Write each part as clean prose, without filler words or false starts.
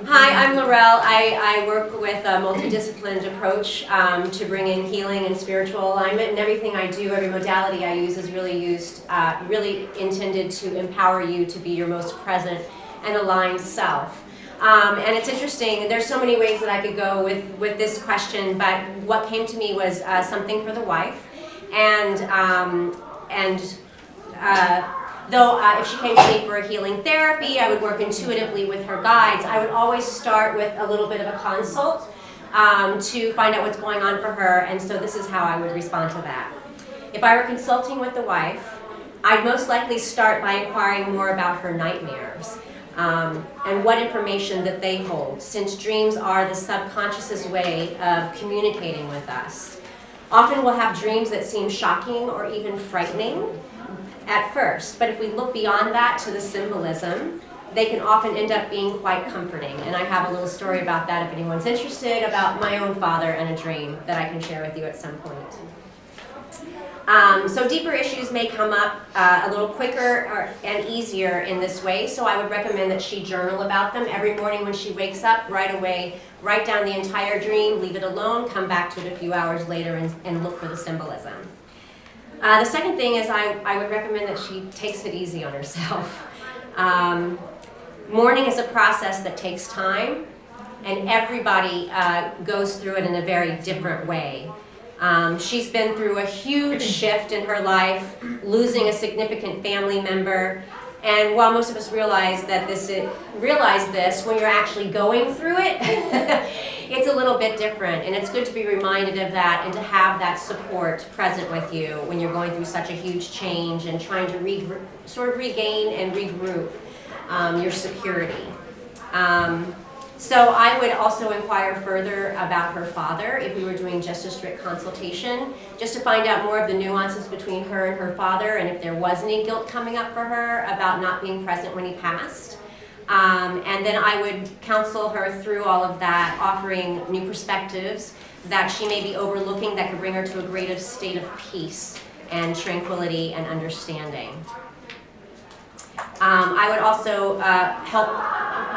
Hi, I'm Laurelle. I work with a multidisciplined approach to bring in healing and spiritual alignment, and everything I do, every modality I use is really intended to empower you to be your most present and aligned self. And it's interesting, there's so many ways that I could go with this question, but what came to me was something for the wife. Though if she came to me for a healing therapy, I would work intuitively with her guides. I would always start with a little bit of a consult to find out what's going on for her, and so this is how I would respond to that. If I were consulting with the wife, I'd most likely start by inquiring more about her nightmares and what information that they hold, since dreams are the subconscious's way of communicating with us. Often we'll have dreams that seem shocking or even frightening at first, but if we look beyond that to the symbolism, they can often end up being quite comforting. And I have a little story about that if anyone's interested, about my own father and a dream that I can share with you at some point. So deeper issues may come up a little quicker and easier in this way, so I would recommend that she journal about them every morning when she wakes up. Right away, write down the entire dream, leave it alone, come back to it a few hours later and look for the symbolism. The second thing is I would recommend that she takes it easy on herself. Mourning is a process that takes time, and everybody goes through it in a very different way. She's been through a huge shift in her life, losing a significant family member, and while most of us realize this, when you're actually going through it, it's a little bit different, and it's good to be reminded of that and to have that support present with you when you're going through such a huge change and trying to sort of regain and regroup your security. So I would also inquire further about her father if we were doing just a strict consultation, just to find out more of the nuances between her and her father, and if there was any guilt coming up for her about not being present when he passed. And then I would counsel her through all of that, offering new perspectives that she may be overlooking that could bring her to a greater state of peace and tranquility and understanding. I would also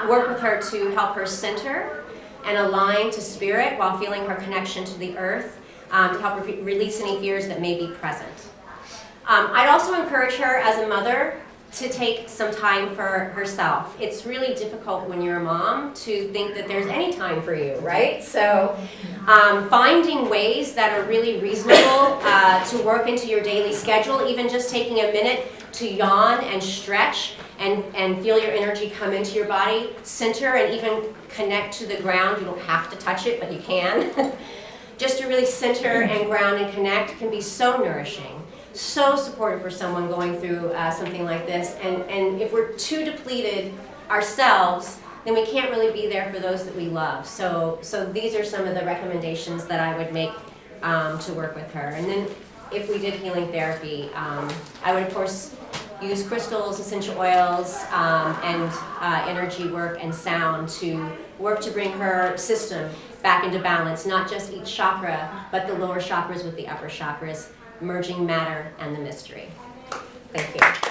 work with her to help her center and align to spirit while feeling her connection to the earth, to help her release any fears that may be present. I'd also encourage her as a mother to take some time for herself. It's really difficult when you're a mom to think that there's any time for you, right? So finding ways that are really reasonable to work into your daily schedule, even just taking a minute to yawn and stretch and feel your energy come into your body, center and even connect to the ground. You don't have to touch it, but you can. Just to really center and ground and connect can be so nourishing, so supportive for someone going through something like this. And if we're too depleted ourselves, then we can't really be there for those that we love. So these are some of the recommendations that I would make to work with her. And then if we did healing therapy, I would of course use crystals, essential oils, and energy work and sound to work to bring her system back into balance, not just each chakra, but the lower chakras with the upper chakras, merging matter and the mystery. Thank you.